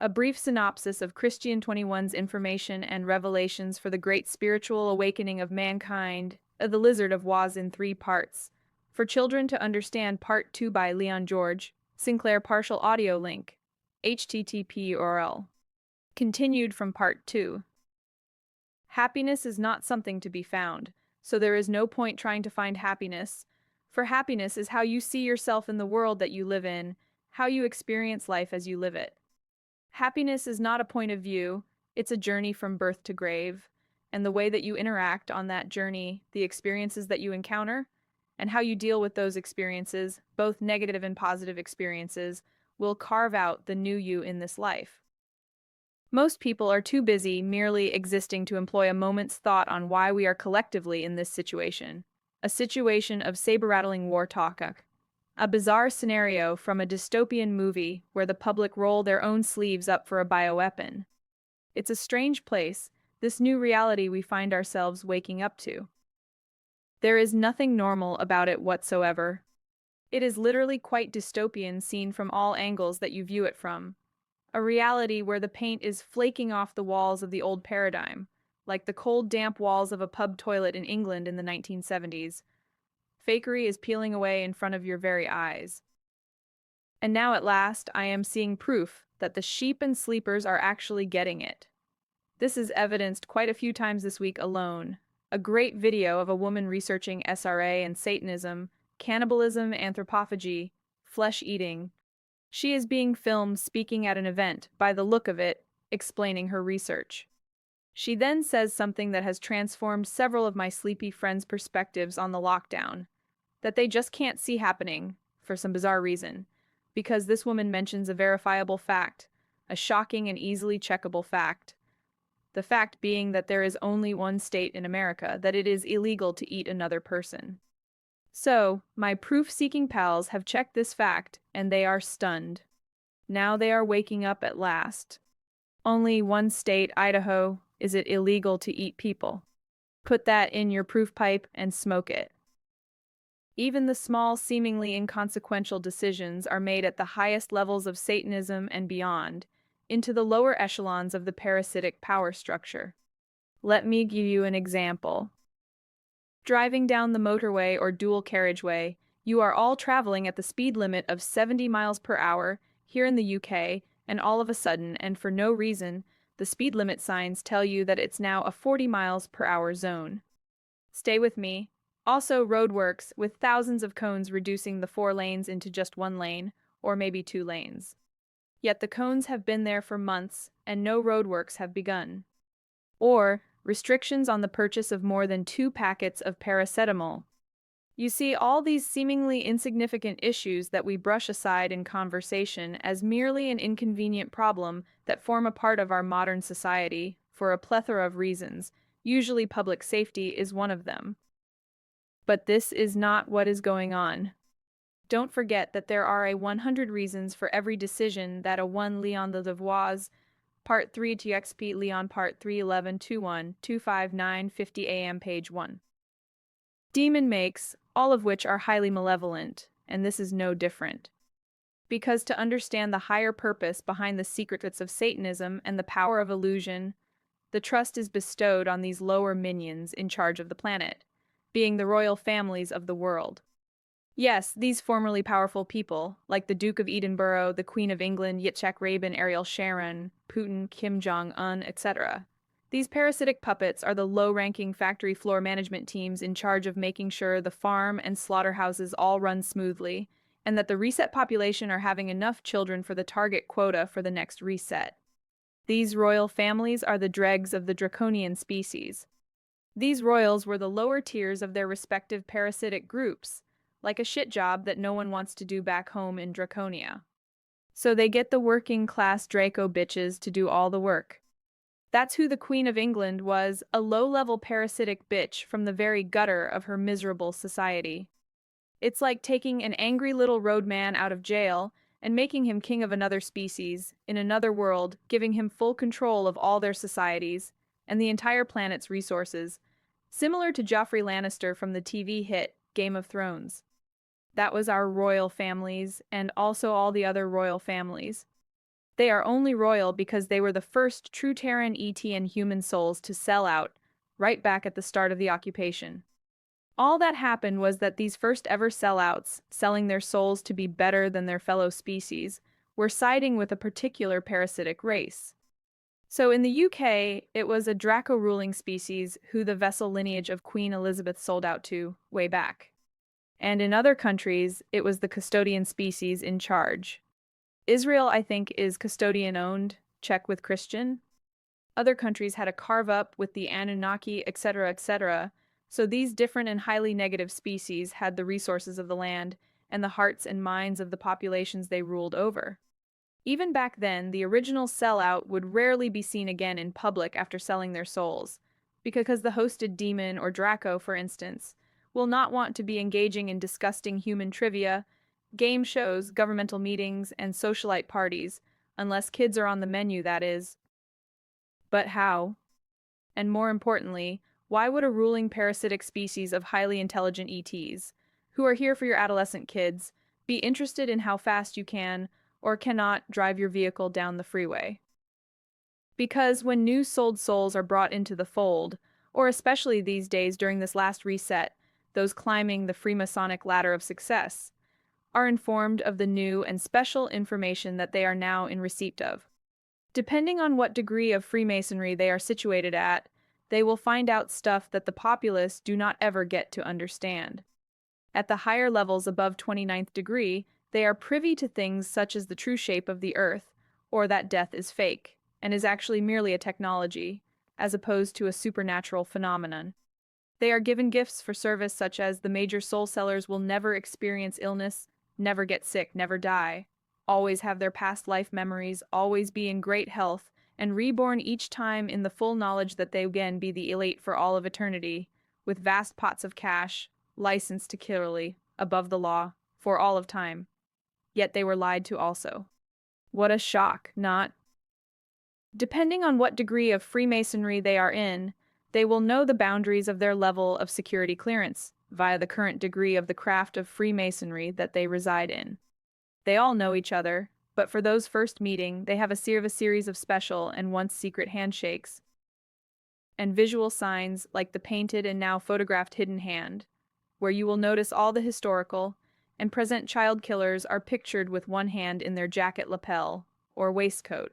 A brief synopsis of Christian 21's information and revelations for the great spiritual awakening of mankind, The Lizard of Woz in 3 parts. For children to understand Part 2 by Leon-George Sinclair partial audio link. HTTP URL. Continued from Part 2. Happiness is not something to be found, so there is no point trying to find happiness, for happiness is how you see yourself in the world that you live in, how you experience life as you live it. Happiness is not a point of view, it's a journey from birth to grave, and the way that you interact on that journey, the experiences that you encounter, and how you deal with those experiences, both negative and positive experiences, will carve out the new you in this life. Most people are too busy merely existing to employ a moment's thought on why we are collectively in this situation. A situation of saber-rattling war talk. A bizarre scenario from a dystopian movie where the public roll their own sleeves up for a bioweapon. It's a strange place, this new reality we find ourselves waking up to. There is nothing normal about it whatsoever. It is literally quite dystopian seen from all angles that you view it from. A reality where the paint is flaking off the walls of the old paradigm, like the cold, damp walls of a pub toilet in England in the 1970s. Fakery is peeling away in front of your very eyes. And now at last I am seeing proof that the sheep and sleepers are actually getting it. This is evidenced quite a few times this week alone. A great video of a woman researching SRA and Satanism, cannibalism, anthropophagy, flesh eating. She is being filmed speaking at an event, by the look of it, explaining her research. She then says something that has transformed several of my sleepy friends' perspectives on the lockdown, that they just can't see happening, for some bizarre reason, because this woman mentions a verifiable fact, a shocking and easily checkable fact. The fact being that there is only one state in America that it is illegal to eat another person. So, my proof-seeking pals have checked this fact, and they are stunned. Now they are waking up at last. Only one state, Idaho, is it illegal to eat people. Put that in your proof pipe and smoke it. Even the small, seemingly inconsequential decisions are made at the highest levels of Satanism and beyond, into the lower echelons of the parasitic power structure. Let me give you an example. Driving down the motorway or dual carriageway, you are all traveling at the speed limit of 70 miles per hour here in the UK, and all of a sudden, and for no reason, the speed limit signs tell you that it's now a 40 miles per hour zone. Stay with me. Also roadworks, with thousands of cones reducing the 4 lanes into just 1 lane, or maybe 2 lanes. Yet the cones have been there for months, and no roadworks have begun. Or restrictions on the purchase of more than 2 packets of paracetamol. You see, all these seemingly insignificant issues that we brush aside in conversation as merely an inconvenient problem that form a part of our modern society, for a plethora of reasons, usually public safety is one of them. But this is not what is going on. Don't forget that there are 100 reasons for every decision that a 1 Lizard of Woz, Part 3 TXP Leon Part 3 11 21 259 50 AM page 1. Demon makes, all of which are highly malevolent, and this is no different. Because to understand the higher purpose behind the secrets of Satanism and the power of illusion, the trust is bestowed on these lower minions in charge of the planet, being the royal families of the world. Yes, these formerly powerful people, like the Duke of Edinburgh, the Queen of England, Yitzhak Rabin, Ariel Sharon, Putin, Kim Jong-un, etc. These parasitic puppets are the low-ranking factory floor management teams in charge of making sure the farm and slaughterhouses all run smoothly, and that the reset population are having enough children for the target quota for the next reset. These royal families are the dregs of the draconian species. These royals were the lower tiers of their respective parasitic groups, like a shit job that no one wants to do back home in Draconia. So they get the working class Draco bitches to do all the work. That's who the Queen of England was, a low-level parasitic bitch from the very gutter of her miserable society. It's like taking an angry little roadman out of jail and making him king of another species, in another world, giving him full control of all their societies, and the entire planet's resources, similar to Joffrey Lannister from the TV hit Game of Thrones. That was our royal families, and also all the other royal families. They are only royal because they were the first true Terran ET and human souls to sell out, right back at the start of the occupation. All that happened was that these first ever sellouts, selling their souls to be better than their fellow species, were siding with a particular parasitic race. So in the UK, it was a Draco ruling species who the vessel lineage of Queen Elizabeth sold out to way back. And in other countries, it was the custodian species in charge. Israel, I think, is custodian owned, check with Christian. Other countries had a carve up with the Anunnaki, etc., etc. So these different and highly negative species had the resources of the land and the hearts and minds of the populations they ruled over. Even back then, the original sellout would rarely be seen again in public after selling their souls, because the hosted demon or Draco, for instance, will not want to be engaging in disgusting human trivia, game shows, governmental meetings, and socialite parties, unless kids are on the menu, that is. But how? And more importantly, why would a ruling parasitic species of highly intelligent ETs, who are here for your adolescent kids, be interested in how fast you can or cannot drive your vehicle down the freeway? Because when new sold souls are brought into the fold, or especially these days during this last reset, those climbing the Freemasonic ladder of success, are informed of the new and special information that they are now in receipt of. Depending on what degree of Freemasonry they are situated at, they will find out stuff that the populace do not ever get to understand. At the higher levels above 29th degree, they are privy to things such as the true shape of the earth, or that death is fake, and is actually merely a technology, as opposed to a supernatural phenomenon. They are given gifts for service such as the major soul sellers will never experience illness, never get sick, never die, always have their past life memories, always be in great health, and reborn each time in the full knowledge that they again be the elite for all of eternity, with vast pots of cash, licensed to killerly, above the law, for all of time. Yet they were lied to also. What a shock, not? Depending on what degree of Freemasonry they are in, they will know the boundaries of their level of security clearance via the current degree of the craft of Freemasonry that they reside in. They all know each other, but for those first meeting, they have a series of special and once secret handshakes and visual signs like the painted and now photographed hidden hand, where you will notice all the historical and present child killers are pictured with one hand in their jacket lapel or waistcoat.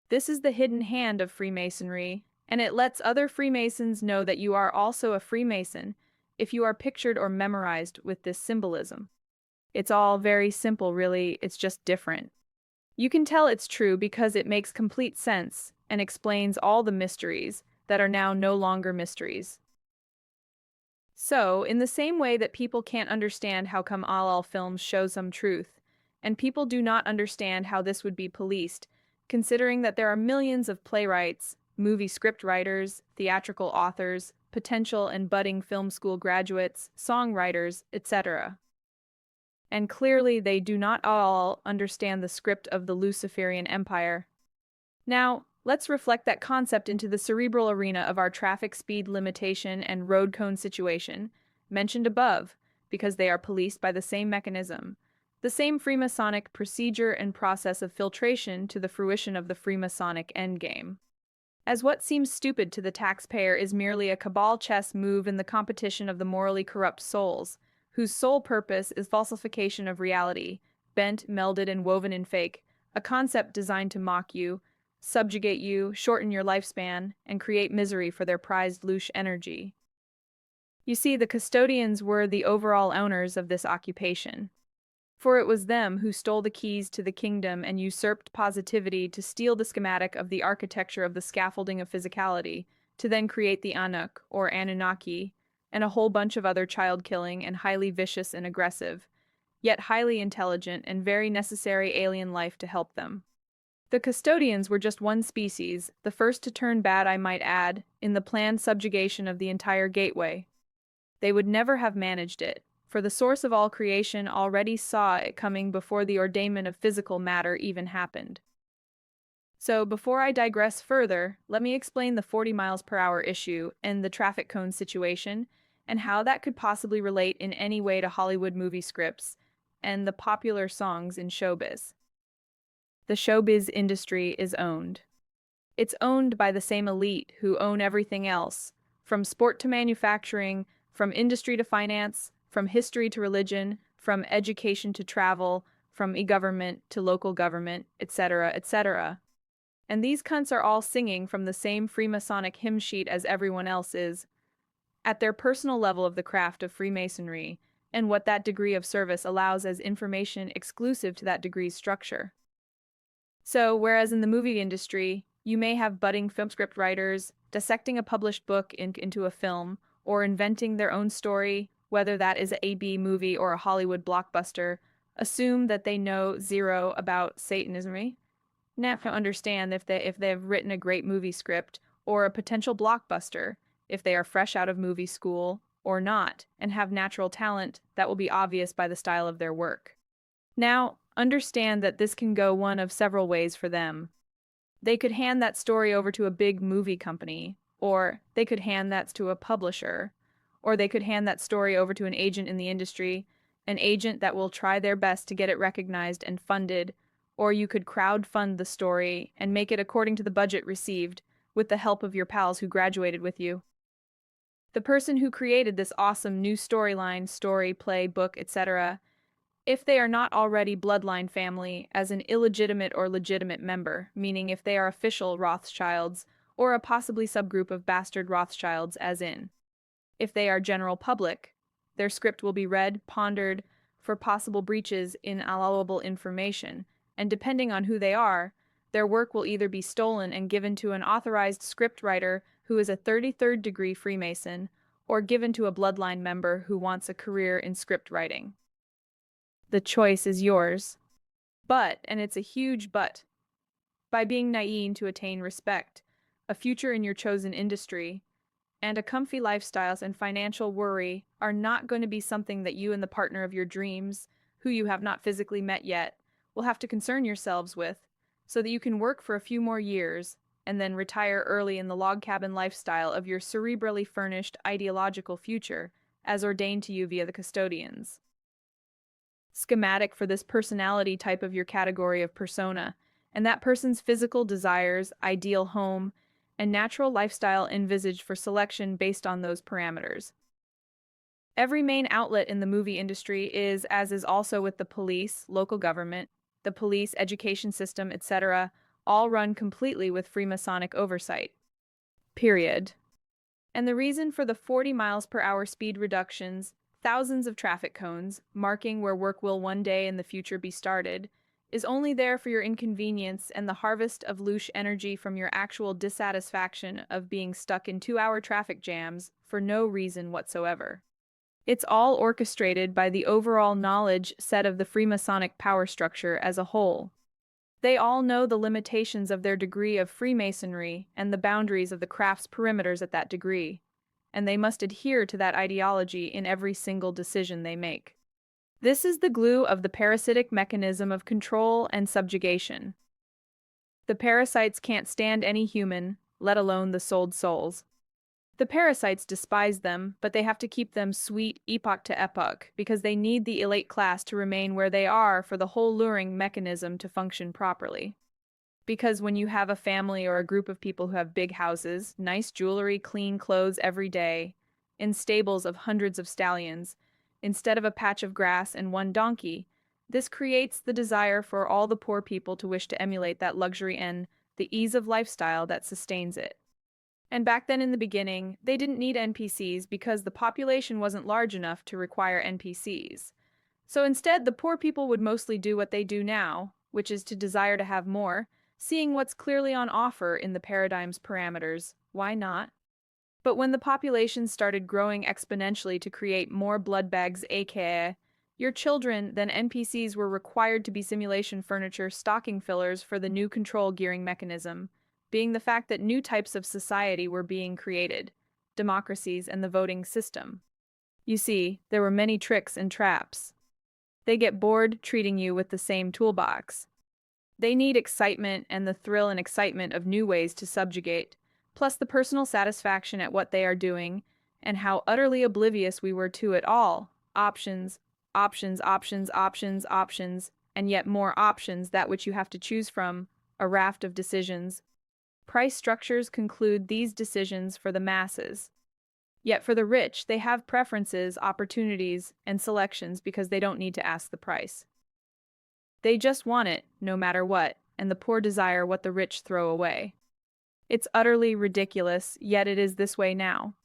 This is the hidden hand of Freemasonry, and it lets other Freemasons know that you are also a Freemason if you are pictured or memorized with this symbolism. It's all very simple, really, it's just different. You can tell it's true because it makes complete sense and explains all the mysteries that are now no longer mysteries. So, in the same way that people can't understand how come all films show some truth, and people do not understand how this would be policed, considering that there are millions of playwrights, movie script writers, theatrical authors, potential and budding film school graduates, songwriters, etc. And clearly they do not all understand the script of the Luciferian Empire. Now, let's reflect that concept into the cerebral arena of our traffic speed limitation and road cone situation, mentioned above, because they are policed by the same mechanism, the same Freemasonic procedure and process of filtration to the fruition of the Freemasonic endgame. As what seems stupid to the taxpayer is merely a cabal chess move in the competition of the morally corrupt souls, whose sole purpose is falsification of reality, bent, melded, and woven in fake, a concept designed to mock you, subjugate you, shorten your lifespan, and create misery for their prized louche energy. You see, the custodians were the overall owners of this occupation. For it was them who stole the keys to the kingdom and usurped positivity to steal the schematic of the architecture of the scaffolding of physicality, to then create the Anunnaki, or Anunnaki, and a whole bunch of other child-killing and highly vicious and aggressive, yet highly intelligent and very necessary alien life to help them. The custodians were just one species, the first to turn bad, I might add, in the planned subjugation of the entire gateway. They would never have managed it, for the source of all creation already saw it coming before the ordainment of physical matter even happened. So, before I digress further, let me explain the 40 miles per hour issue and the traffic cone situation, and how that could possibly relate in any way to Hollywood movie scripts and the popular songs in showbiz. The showbiz industry is owned. It's owned by the same elite who own everything else, from sport to manufacturing, from industry to finance, from history to religion, from education to travel, from e-government to local government, etc., etc. And these cunts are all singing from the same Freemasonic hymn sheet as everyone else is, at their personal level of the craft of Freemasonry, and what that degree of service allows as information exclusive to that degree's structure. So, whereas in the movie industry, you may have budding film script writers dissecting a published book into a film, or inventing their own story, whether that is a B movie or a Hollywood blockbuster, assume that they know zero about Satanism. Now understand if they've written a great movie script or a potential blockbuster, if they are fresh out of movie school or not, and have natural talent that will be obvious by the style of their work. Now, understand that this can go one of several ways for them. They could hand that story over to a big movie company, or they could hand that to a publisher, or they could hand that story over to an agent in the industry, an agent that will try their best to get it recognized and funded, or you could crowdfund the story and make it according to the budget received, with the help of your pals who graduated with you. The person who created this awesome new storyline, story, play, book, etc., if they are not already bloodline family as an illegitimate or legitimate member, meaning if they are official Rothschilds or a possibly subgroup of bastard Rothschilds as in. If they are general public, their script will be read, pondered for possible breaches in allowable information, and depending on who they are, their work will either be stolen and given to an authorized script writer who is a 33rd degree Freemason, or given to a bloodline member who wants a career in script writing. The choice is yours. But, and it's a huge but, by being naive to attain respect, a future in your chosen industry, and a comfy lifestyles and financial worry are not going to be something that you and the partner of your dreams, who you have not physically met yet, will have to concern yourselves with, so that you can work for a few more years and then retire early in the log cabin lifestyle of your cerebrally furnished ideological future, as ordained to you via the custodians. Schematic for this personality type of your category of persona, and that person's physical desires, ideal home, and natural lifestyle envisaged for selection based on those parameters. Every main outlet in the movie industry is, as is also with the police, local government, the police, education system, etc., all run completely with Freemasonic oversight. Period. And the reason for the 40 miles per hour speed reductions, thousands of traffic cones, marking where work will one day in the future be started, is only there for your inconvenience and the harvest of louche energy from your actual dissatisfaction of being stuck in 2-hour traffic jams for no reason whatsoever. It's all orchestrated by the overall knowledge set of the Freemasonic power structure as a whole. They all know the limitations of their degree of Freemasonry and the boundaries of the craft's perimeters at that degree, and they must adhere to that ideology in every single decision they make. This is the glue of the parasitic mechanism of control and subjugation. The parasites can't stand any human, let alone the sold souls. The parasites despise them, but they have to keep them sweet epoch to epoch because they need the elite class to remain where they are for the whole luring mechanism to function properly. Because when you have a family or a group of people who have big houses, nice jewelry, clean clothes every day, in stables of hundreds of stallions, instead of a patch of grass and one donkey, this creates the desire for all the poor people to wish to emulate that luxury and the ease of lifestyle that sustains it. And back then in the beginning, they didn't need NPCs because the population wasn't large enough to require NPCs. So instead, the poor people would mostly do what they do now, which is to desire to have more, seeing what's clearly on offer in the paradigm's parameters. Why not? But when the population started growing exponentially to create more blood bags, aka your children, then NPCs were required to be simulation furniture stocking fillers for the new control gearing mechanism, being the fact that new types of society were being created, democracies and the voting system. You see, there were many tricks and traps. They get bored treating you with the same toolbox. They need excitement and the thrill and excitement of new ways to subjugate, plus the personal satisfaction at what they are doing, and how utterly oblivious we were to it all. Options, options, options, options, options, and yet more options, that which you have to choose from, a raft of decisions. Price structures conclude these decisions for the masses. Yet for the rich, they have preferences, opportunities, and selections because they don't need to ask the price. They just want it, no matter what, and the poor desire what the rich throw away. It's utterly ridiculous, yet it is this way now.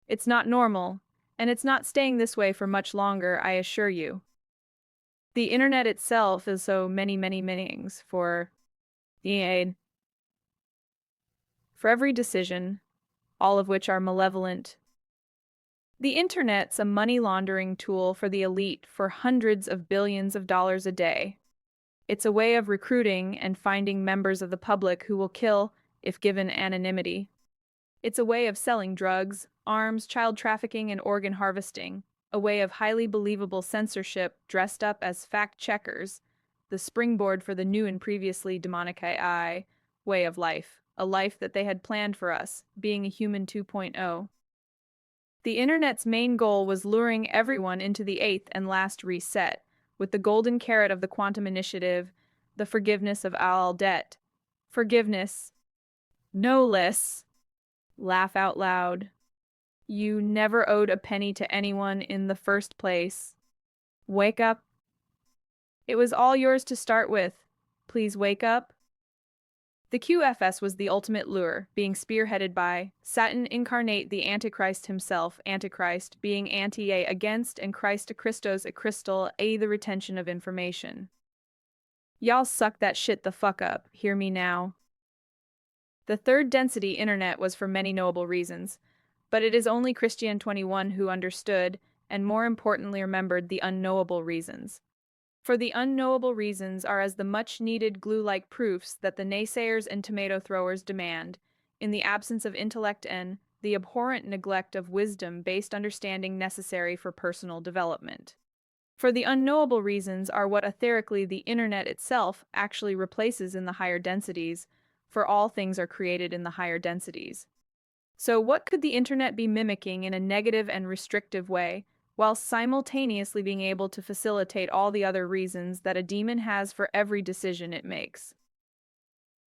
It's not normal, and it's not staying this way for much longer, I assure you. The internet itself is so many things for every decision, all of which are malevolent. The internet's a money laundering tool for the elite for hundreds of billions of dollars a day. It's a way of recruiting and finding members of the public who will kill if given anonymity. It's a way of selling drugs, arms, child trafficking, and organ harvesting, a way of highly believable censorship dressed up as fact-checkers, the springboard for the new and previously demonic AI way of life, a life that they had planned for us, being a human 2.0. The internet's main goal was luring everyone into the eighth and last reset, with the golden carrot of the quantum initiative, the forgiveness of all debt. Forgiveness. No less. Laugh out loud. You never owed a penny to anyone in the first place. Wake up. It was all yours to start with. Please wake up. The QFS was the ultimate lure, being spearheaded by Satan incarnate the Antichrist himself, Antichrist being anti-A against and Christ a Christos a crystal, A the retention of information. Y'all suck that shit the fuck up, hear me now. The third density internet was for many knowable reasons, but it is only Christian 21 who understood, and more importantly remembered, the unknowable reasons. For the unknowable reasons are as the much-needed glue-like proofs that the naysayers and tomato throwers demand, in the absence of intellect and the abhorrent neglect of wisdom-based understanding necessary for personal development. For the unknowable reasons are what etherically the internet itself actually replaces in the higher densities, for all things are created in the higher densities. So what could the internet be mimicking in a negative and restrictive way, while simultaneously being able to facilitate all the other reasons that a demon has for every decision it makes?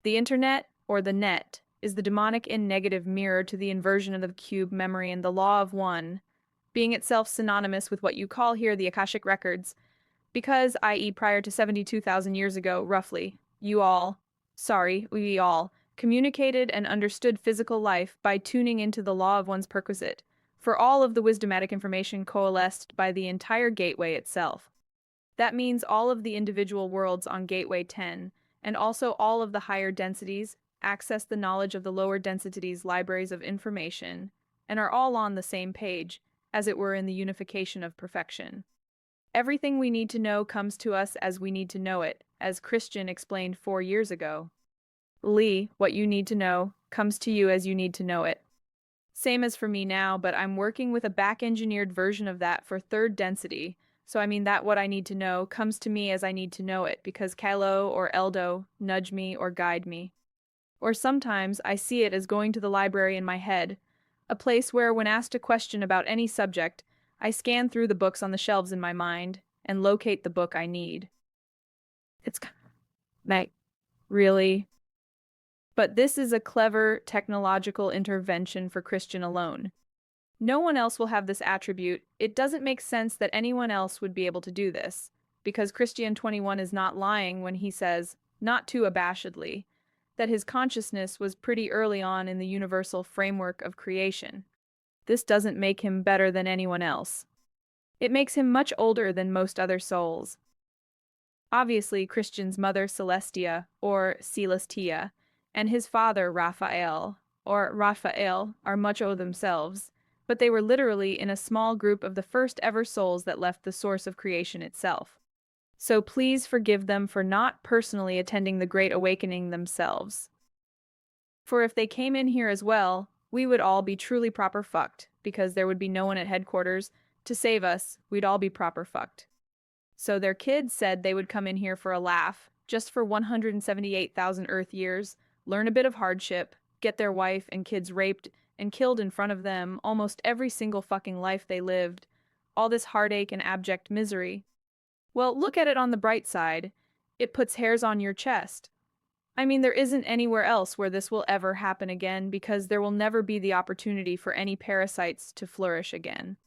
The internet, or the net, is the demonic and negative mirror to the inversion of the cube memory and the law of one, being itself synonymous with what you call here the Akashic records, because, i.e., prior to 72,000 years ago, roughly, we all, communicated and understood physical life by tuning into the law of one's perquisite, for all of the wisdomatic information coalesced by the entire gateway itself. That means all of the individual worlds on Gateway 10, and also all of the higher densities, access the knowledge of the lower densities' libraries of information, and are all on the same page, as it were in the unification of perfection. Everything we need to know comes to us as we need to know it, as Christian explained 4 years ago. Lee, what you need to know, comes to you as you need to know it. Same as for me now, but I'm working with a back-engineered version of that for third density, so I mean that what I need to know comes to me as I need to know it, because Kalo or Eldo nudge me or guide me. Or sometimes I see it as going to the library in my head, a place where when asked a question about any subject, I scan through the books on the shelves in my mind and locate the book I need. It's like, really? But this is a clever technological intervention for Christian alone. No one else will have this attribute. It doesn't make sense that anyone else would be able to do this, because Christian 21 is not lying when he says, not too abashedly, that his consciousness was pretty early on in the universal framework of creation. This doesn't make him better than anyone else. It makes him much older than most other souls. Obviously, Christian's mother Celestia, or Celestia, and his father Raphael, or Raphael, are much older themselves, but they were literally in a small group of the first ever souls that left the source of creation itself. So please forgive them for not personally attending the Great Awakening themselves. For if they came in here as well, we would all be truly proper fucked, because there would be no one at headquarters to save us. We'd all be proper fucked. So their kids said they would come in here for a laugh, just for 178,000 Earth years, learn a bit of hardship, get their wife and kids raped and killed in front of them almost every single fucking life they lived, all this heartache and abject misery. Well, look at it on the bright side. It puts hairs on your chest. I mean, there isn't anywhere else where this will ever happen again because there will never be the opportunity for any parasites to flourish again.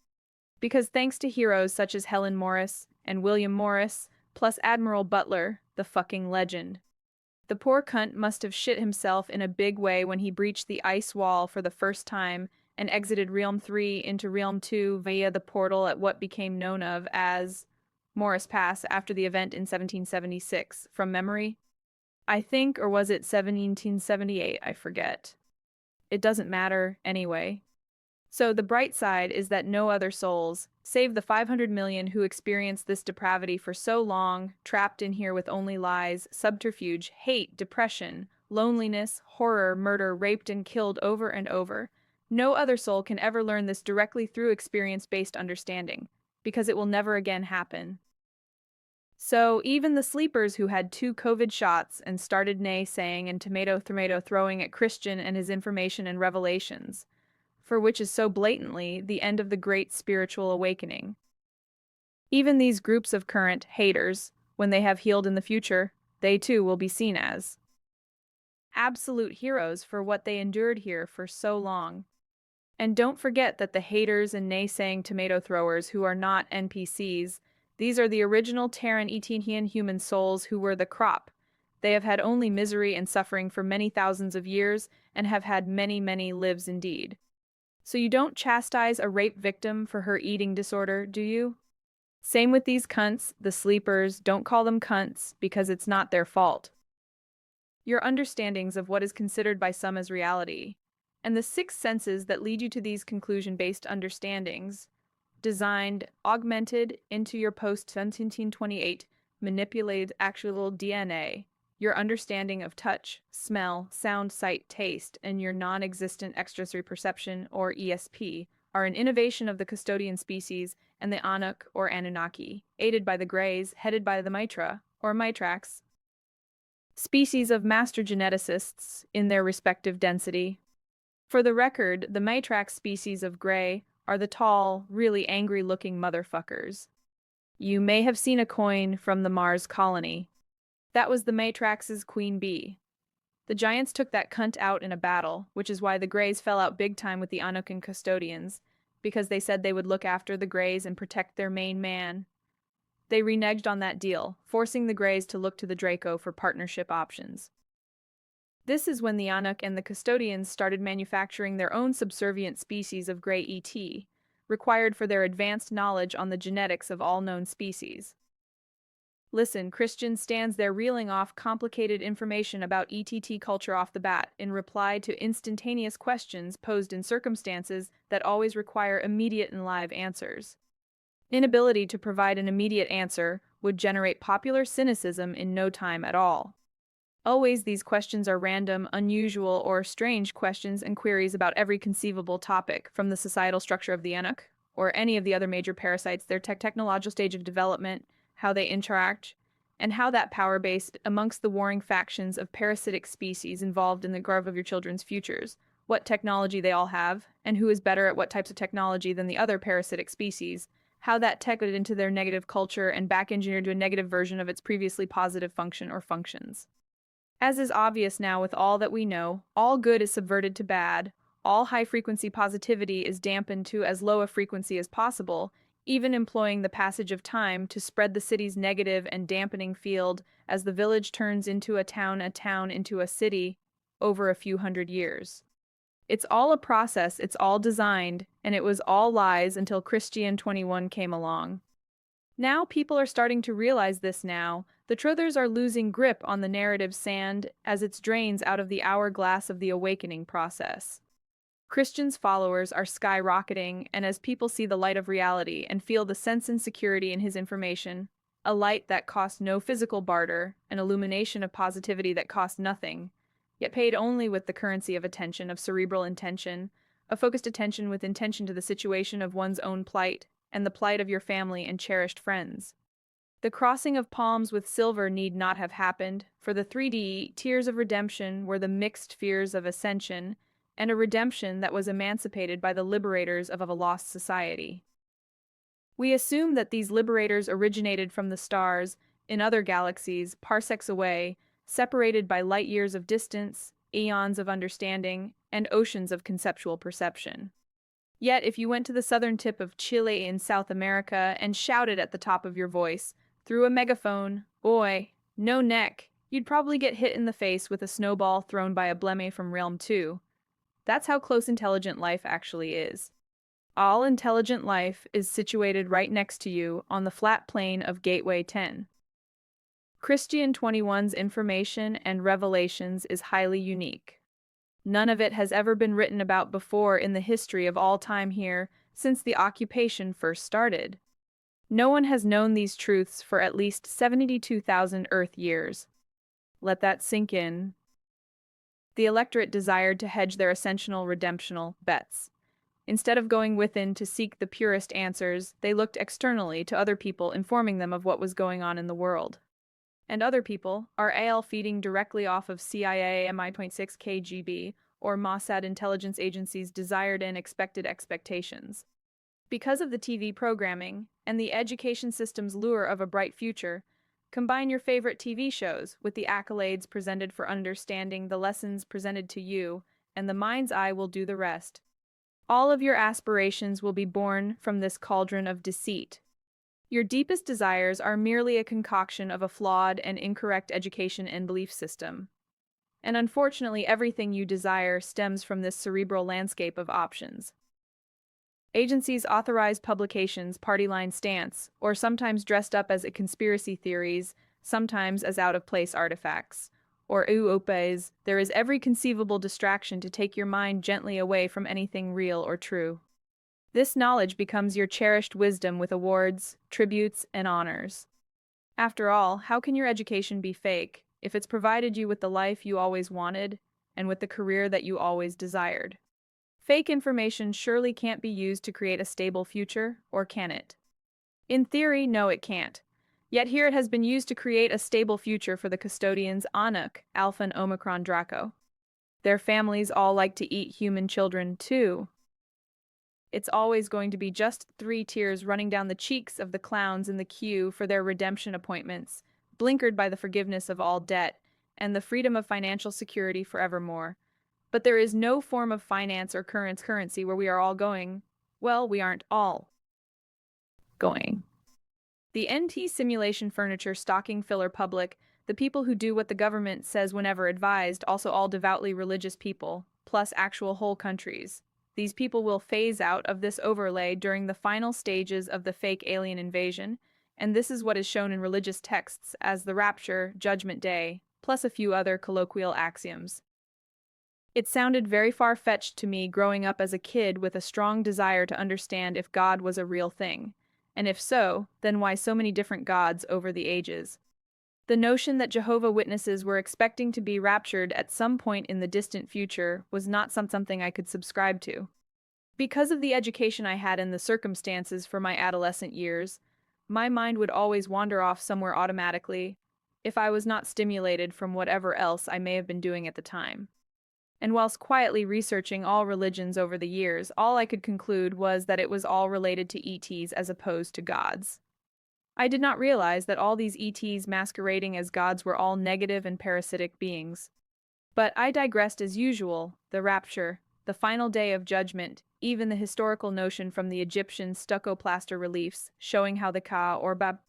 Because thanks to heroes such as Helen Morris and William Morris, plus Admiral Butler, the fucking legend, the poor cunt must have shit himself in a big way when he breached the ice wall for the first time and exited Realm 3 into Realm 2 via the portal at what became known of as Morris Pass after the event in 1776, from memory. I think, or was it 1778? I forget. It doesn't matter, anyway. So the bright side is that no other souls, save the 500 million who experienced this depravity for so long, trapped in here with only lies, subterfuge, hate, depression, loneliness, horror, murder, raped and killed over and over. No other soul can ever learn this directly through experience-based understanding, because it will never again happen. So even the sleepers who had 2 COVID shots and started naysaying and tomato throwing at Christian and his information and revelations, for which is so blatantly the end of the great spiritual awakening. Even these groups of current haters, when they have healed in the future, they too will be seen as absolute heroes for what they endured here for so long. And don't forget that the haters and naysaying tomato throwers who are not NPCs, these are the original Terran Etenian human souls who were the crop. They have had only misery and suffering for many thousands of years and have had many, many lives indeed. So you don't chastise a rape victim for her eating disorder, do you? Same with these cunts, the sleepers, don't call them cunts because it's not their fault. Your understandings of what is considered by some as reality, and the 6 senses that lead you to these conclusion-based understandings, designed, augmented into your post-1728 manipulated actual DNA, your understanding of touch, smell, sound, sight, taste, and your non-existent extrasensory perception, or ESP, are an innovation of the custodian species and the Anunnaki or Anunnaki, aided by the Greys, headed by the Mitra, or Mitrax, species of master geneticists in their respective density. For the record, the Mitrax species of Grey are the tall, really angry-looking motherfuckers. You may have seen a coin from the Mars colony. That was the Matrax's queen bee. The giants took that cunt out in a battle, which is why the Greys fell out big time with the Anunnaki custodians, because they said they would look after the Greys and protect their main man. They reneged on that deal, forcing the Greys to look to the Draco for partnership options. This is when the Anunnaki and the custodians started manufacturing their own subservient species of Grey ET, required for their advanced knowledge on the genetics of all known species. Listen, Christian stands there reeling off complicated information about ETT culture off the bat in reply to instantaneous questions posed in circumstances that always require immediate and live answers. Inability to provide an immediate answer would generate popular cynicism in no time at all. Always these questions are random, unusual, or strange questions and queries about every conceivable topic, from the societal structure of the Anunnaki, or any of the other major parasites, their technological stage of development, how they interact, and how that power base amongst the warring factions of parasitic species involved in the growth of your children's futures, what technology they all have, and who is better at what types of technology than the other parasitic species, how that tech got into their negative culture and back-engineered to a negative version of its previously positive function or functions. As is obvious now with all that we know, all good is subverted to bad, all high-frequency positivity is dampened to as low a frequency as possible, even employing the passage of time to spread the city's negative and dampening field as the village turns into a town into a city, over a few hundred years. It's all a process, it's all designed, and it was all lies until Christian 21 came along. Now people are starting to realize this now. The truthers are losing grip on the narrative sand as it drains out of the hourglass of the awakening process. Christian's followers are skyrocketing, and as people see the light of reality and feel the sense and security in his information, a light that costs no physical barter, an illumination of positivity that costs nothing, yet paid only with the currency of attention, of cerebral intention, a focused attention with intention to the situation of one's own plight, and the plight of your family and cherished friends. The crossing of palms with silver need not have happened, for the 3D tears of redemption were the mixed fears of ascension, and a redemption that was emancipated by the liberators of a lost society. We assume that these liberators originated from the stars, in other galaxies, parsecs away, separated by light years of distance, eons of understanding, and oceans of conceptual perception. Yet, if you went to the southern tip of Chile in South America and shouted at the top of your voice, through a megaphone, "Oi, no neck," you'd probably get hit in the face with a snowball thrown by a bleme from Realm 2. That's how close intelligent life actually is. All intelligent life is situated right next to you on the flat plane of Gateway 10. Christian 21's information and revelations is highly unique. None of it has ever been written about before in the history of all time here since the occupation first started. No one has known these truths for at least 72,000 Earth years. Let that sink in. The electorate desired to hedge their ascensional redemptional bets. Instead of going within to seek the purest answers, they looked externally to other people informing them of what was going on in the world. And other people are AL feeding directly off of CIA MI.6 KGB or Mossad intelligence agencies' desired and expected expectations. Because of the TV programming and the education system's lure of a bright future, combine your favorite TV shows with the accolades presented for understanding the lessons presented to you, and the mind's eye will do the rest. All of your aspirations will be born from this cauldron of deceit. Your deepest desires are merely a concoction of a flawed and incorrect education and belief system. And unfortunately, everything you desire stems from this cerebral landscape of options. Agencies authorize publications, party line stance, or sometimes dressed up as conspiracy theories, sometimes as out-of-place artifacts. Or opes, there is every conceivable distraction to take your mind gently away from anything real or true. This knowledge becomes your cherished wisdom with awards, tributes, and honors. After all, how can your education be fake if it's provided you with the life you always wanted and with the career that you always desired? Fake information surely can't be used to create a stable future, or can it? In theory, no, it can't. Yet here it has been used to create a stable future for the custodians Anuc, Alpha and Omicron Draco. Their families all like to eat human children, too. It's always going to be just 3 tears running down the cheeks of the clowns in the queue for their redemption appointments, blinkered by the forgiveness of all debt and the freedom of financial security forevermore. But there is no form of finance or currency where we are all going. Well, we aren't all going. The NT simulation furniture stocking filler public, the people who do what the government says whenever advised, also all devoutly religious people, plus actual whole countries. These people will phase out of this overlay during the final stages of the fake alien invasion, and this is what is shown in religious texts as the rapture, judgment day, plus a few other colloquial axioms. It sounded very far-fetched to me growing up as a kid with a strong desire to understand if God was a real thing. And if so, then why so many different gods over the ages? The notion that Jehovah's Witnesses were expecting to be raptured at some point in the distant future was not something I could subscribe to. Because of the education I had and the circumstances for my adolescent years, my mind would always wander off somewhere automatically, if I was not stimulated from whatever else I may have been doing at the time. And whilst quietly researching all religions over the years, all I could conclude was that it was all related to ETs as opposed to gods. I did not realize that all these ETs masquerading as gods were all negative and parasitic beings. But I digressed as usual, the rapture, the final day of judgment, even the historical notion from the Egyptian stucco plaster reliefs showing how the Ka or Bab,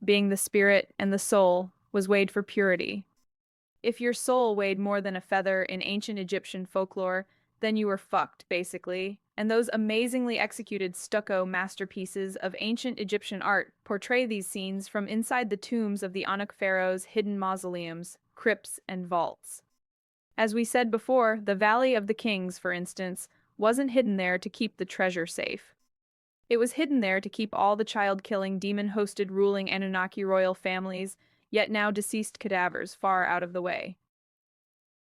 being the spirit and the soul, was weighed for purity. If your soul weighed more than a feather in ancient Egyptian folklore, then you were fucked, basically. And those amazingly executed stucco masterpieces of ancient Egyptian art portray these scenes from inside the tombs of the Anuc pharaohs' hidden mausoleums, crypts, and vaults. As we said before, the Valley of the Kings, for instance, wasn't hidden there to keep the treasure safe. It was hidden there to keep all the child-killing, demon-hosted ruling Anunnaki royal families, yet now deceased cadavers, far out of the way.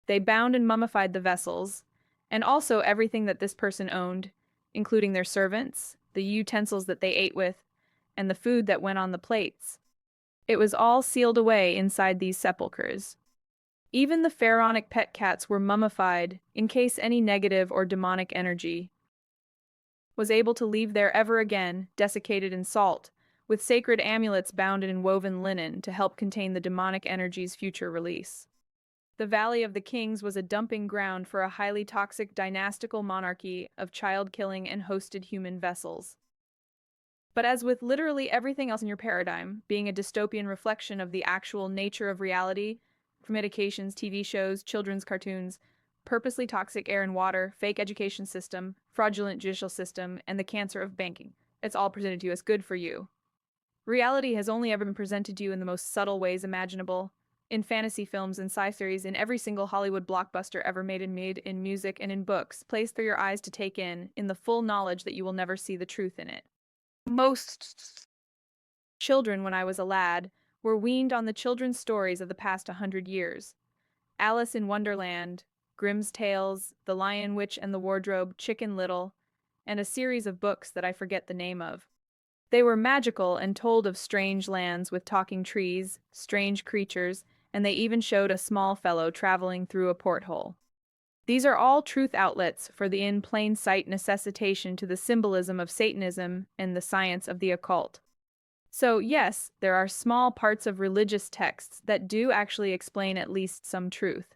They bound and mummified the vessels, and also everything that this person owned, including their servants, the utensils that they ate with, and the food that went on the plates. It was all sealed away inside these sepulchres. Even the pharaonic pet cats were mummified in case any negative or demonic energy was able to leave there ever again, desiccated in salt, with sacred amulets bound in woven linen to help contain the demonic energy's future release. The Valley of the Kings was a dumping ground for a highly toxic dynastical monarchy of child-killing and hosted human vessels. But as with literally everything else in your paradigm, being a dystopian reflection of the actual nature of reality, from medications, TV shows, children's cartoons, purposely toxic air and water, fake education system, fraudulent judicial system, and the cancer of banking, it's all presented to you as good for you. Reality has only ever been presented to you in the most subtle ways imaginable. In fantasy films and sci-fi series, in every single Hollywood blockbuster ever made in music and in books, placed for your eyes to take in the full knowledge that you will never see the truth in it. Most children, when I was a lad, were weaned on the children's stories of the past 100 years. Alice in Wonderland, Grimm's Tales, The Lion, Witch and the Wardrobe, Chicken Little, and a series of books that I forget the name of. They were magical and told of strange lands with talking trees, strange creatures, and they even showed a small fellow traveling through a porthole. These are all truth outlets for the in plain sight necessitation to the symbolism of Satanism and the science of the occult. So, yes, there are small parts of religious texts that do actually explain at least some truth.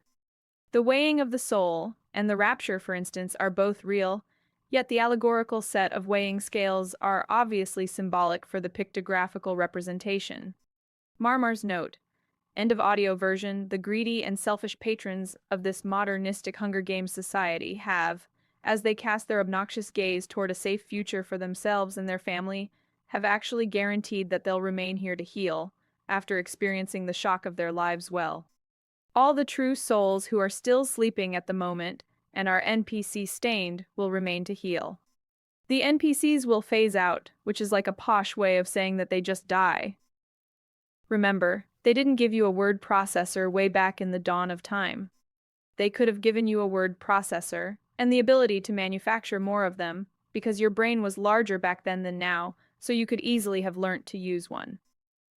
The weighing of the soul and the rapture, for instance, are both real, yet the allegorical set of weighing scales are obviously symbolic for the pictographical representation. Marmar's note. End of audio version. The greedy and selfish patrons of this modernistic Hunger Games society have, as they cast their obnoxious gaze toward a safe future for themselves and their family, have actually guaranteed that they'll remain here to heal, after experiencing the shock of their lives well. All the true souls who are still sleeping at the moment and are NPC stained will remain to heal. The NPCs will phase out, which is like a posh way of saying that they just die. Remember, they didn't give you a word processor way back in the dawn of time. They could have given you a word processor and the ability to manufacture more of them, because your brain was larger back then than now, so you could easily have learnt to use one.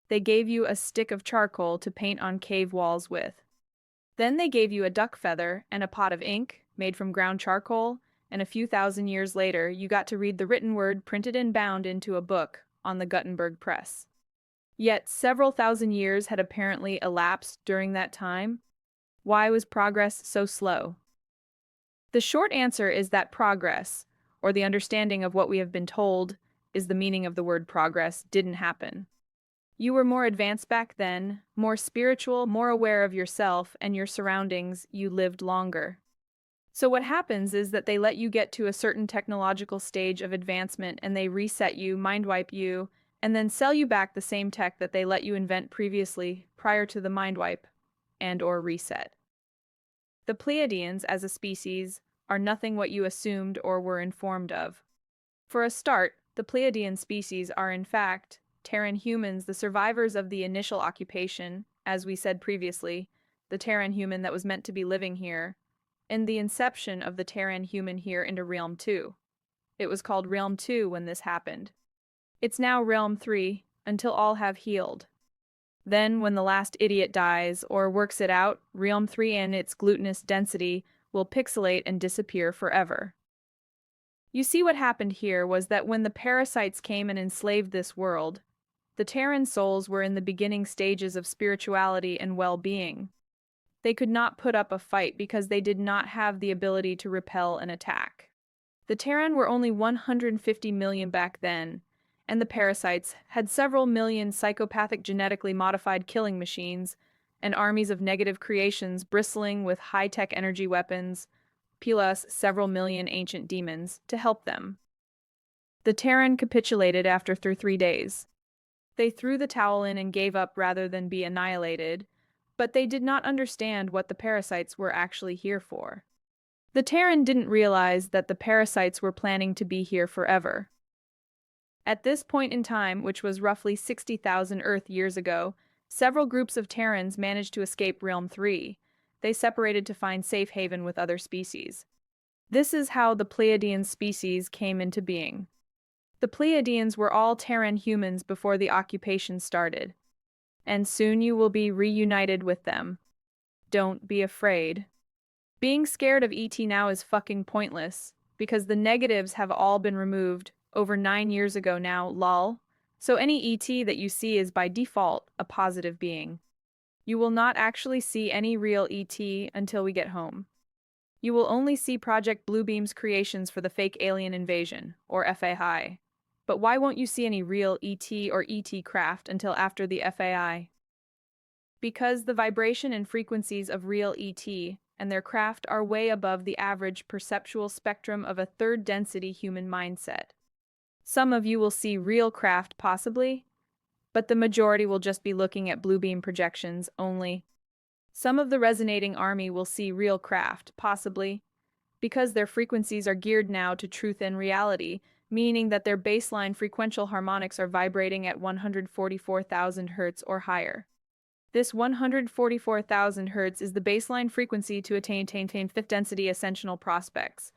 They gave you a stick of charcoal to paint on cave walls with. Then they gave you a duck feather and a pot of ink made from ground charcoal, and a few thousand years later you got to read the written word printed and bound into a book on the Gutenberg press. Yet several thousand years had apparently elapsed during that time. Why was progress so slow? The short answer is that progress, or the understanding of what we have been told is the meaning of the word progress, didn't happen. You were more advanced back then, more spiritual, more aware of yourself and your surroundings, you lived longer. So what happens is that they let you get to a certain technological stage of advancement and they reset you, mind wipe you, and then sell you back the same tech that they let you invent previously prior to the mind wipe and/or reset. The Pleiadians, as a species, are nothing what you assumed or were informed of. For a start, the Pleiadian species are in fact Terran humans, the survivors of the initial occupation, as we said previously, the Terran human that was meant to be living here, and the inception of the Terran human here into Realm 2. It was called Realm 2 when this happened. It's now Realm 3, until all have healed. Then, when the last idiot dies or works it out, Realm 3 and its glutinous density will pixelate and disappear forever. You see, what happened here was that when the parasites came and enslaved this world, the Terran souls were in the beginning stages of spirituality and well-being. They could not put up a fight because they did not have the ability to repel an attack. The Terran were only 150 million back then, and the parasites had several million psychopathic genetically modified killing machines and armies of negative creations bristling with high-tech energy weapons, plus several million ancient demons, to help them. The Terran capitulated after 3 days. They threw the towel in and gave up rather than be annihilated, but they did not understand what the parasites were actually here for. The Terran didn't realize that the parasites were planning to be here forever. At this point in time, which was roughly 60,000 Earth years ago, several groups of Terrans managed to escape Realm 3. They separated to find safe haven with other species. This is how the Pleiadian species came into being. The Pleiadians were all Terran humans before the occupation started, and soon you will be reunited with them. Don't be afraid. Being scared of ET now is fucking pointless, because the negatives have all been removed over 9 years ago now, lol. So any ET that you see is by default a positive being. You will not actually see any real ET until we get home. You will only see Project Bluebeam's creations for the fake alien invasion, or FAI. But why won't you see any real ET or ET craft until after the FAI? Because the vibration and frequencies of real ET and their craft are way above the average perceptual spectrum of a third density human mindset. Some of you will see real craft possibly, but the majority will just be looking at bluebeam projections only. Some of the resonating army will see real craft, possibly, because their frequencies are geared now to truth and reality, meaning that their baseline frequential harmonics are vibrating at 144,000 Hz or higher. This 144,000 Hz is the baseline frequency to attain fifth density ascensional prospects.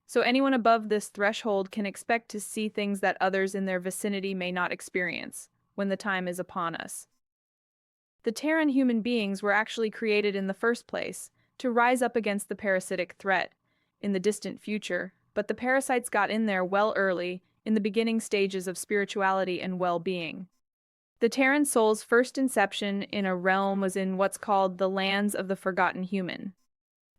So anyone above this threshold can expect to see things that others in their vicinity may not experience when the time is upon us. The Terran human beings were actually created in the first place to rise up against the parasitic threat in the distant future, but the parasites got in there well early in the beginning stages of spirituality and well-being. The Terran soul's first inception in a realm was in what's called the lands of the forgotten human.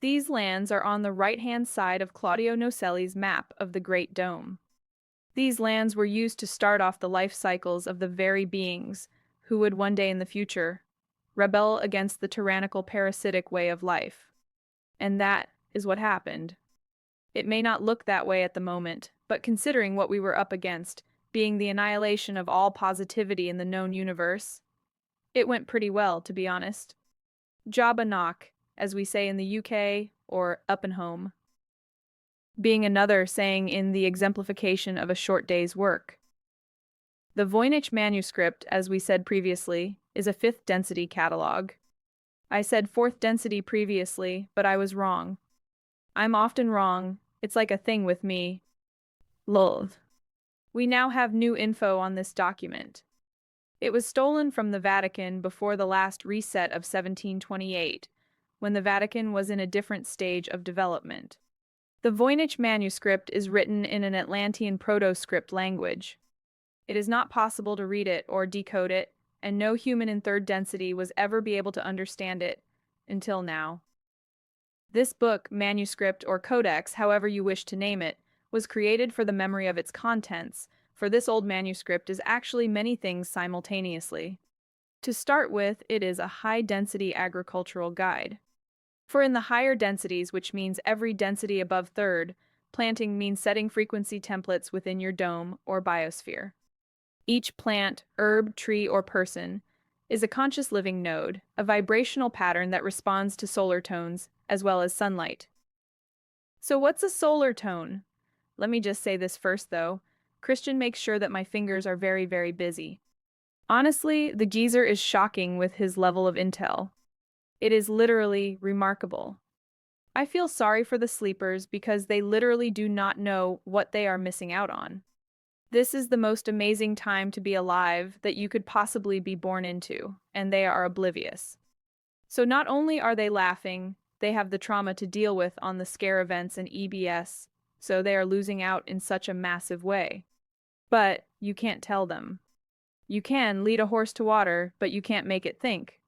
These lands are on the right-hand side of Claudio Nocelli's map of the Great Dome. These lands were used to start off the life cycles of the very beings who would one day in the future rebel against the tyrannical parasitic way of life. And that is what happened. It may not look that way at the moment, but considering what we were up against, being the annihilation of all positivity in the known universe, it went pretty well, to be honest. Job a knock, as we say in the UK, or up and home, being another saying in the exemplification of a short day's work. The Voynich manuscript, as we said previously, is a fifth density catalog. I said fourth density previously, but I was wrong. I'm often wrong. It's like a thing with me. Lol. We now have new info on this document. It was stolen from the Vatican before the last reset of 1728, when the Vatican was in a different stage of development. The Voynich manuscript is written in an Atlantean proto-script language. It is not possible to read it or decode it, and no human in third density was ever be able to understand it, until now. This book, manuscript, or codex, however you wish to name it, was created for the memory of its contents, for this old manuscript is actually many things simultaneously. To start with, it is a high-density agricultural guide. For in the higher densities, which means every density above third, planting means setting frequency templates within your dome or biosphere. Each plant, herb, tree, or person is a conscious living node, a vibrational pattern that responds to solar tones as well as sunlight. So what's a solar tone? Let me just say this first though. Christian makes sure that my fingers are very, very busy. Honestly, the geezer is shocking with his level of intel. It is literally remarkable. I feel sorry for the sleepers because they literally do not know what they are missing out on. This is the most amazing time to be alive that you could possibly be born into, and they are oblivious. So not only are they laughing, they have the trauma to deal with on the scare events and EBS, so they are losing out in such a massive way. But you can't tell them. You can lead a horse to water, but you can't make it think.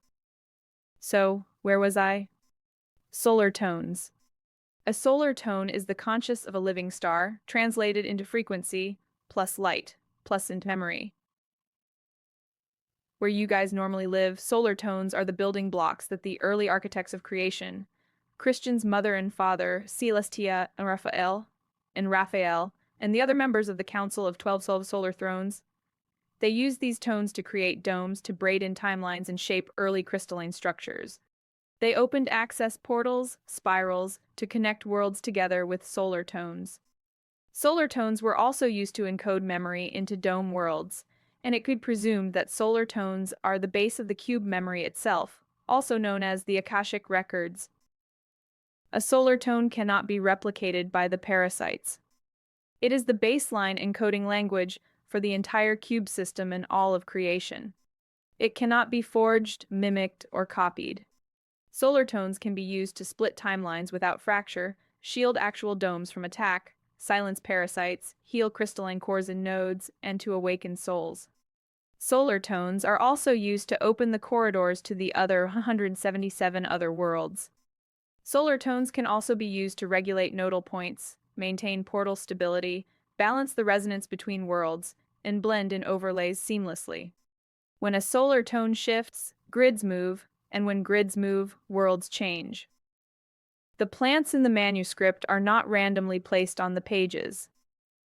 So, where was I? Solar tones. A solar tone is the conscious of a living star, translated into frequency, plus light, plus into memory. Where you guys normally live, solar tones are the building blocks that the early architects of creation, Christian's mother and father, Celestia and Raphael, and the other members of the Council of 12 Solar Thrones, they used these tones to create domes to braid in timelines and shape early crystalline structures. They opened access portals, spirals, to connect worlds together with solar tones. Solar tones were also used to encode memory into dome worlds, and it could be presumed that solar tones are the base of the cube memory itself, also known as the Akashic records. A solar tone cannot be replicated by the parasites. It is the baseline encoding language for the entire cube system and all of creation. It cannot be forged, mimicked, or copied. Solar tones can be used to split timelines without fracture, shield actual domes from attack, silence parasites, heal crystalline cores and nodes, and to awaken souls. Solar tones are also used to open the corridors to the other 177 other worlds. Solar tones can also be used to regulate nodal points, maintain portal stability, balance the resonance between worlds, and blend in overlays seamlessly. When a solar tone shifts, grids move, and when grids move, worlds change. The plants in the manuscript are not randomly placed on the pages.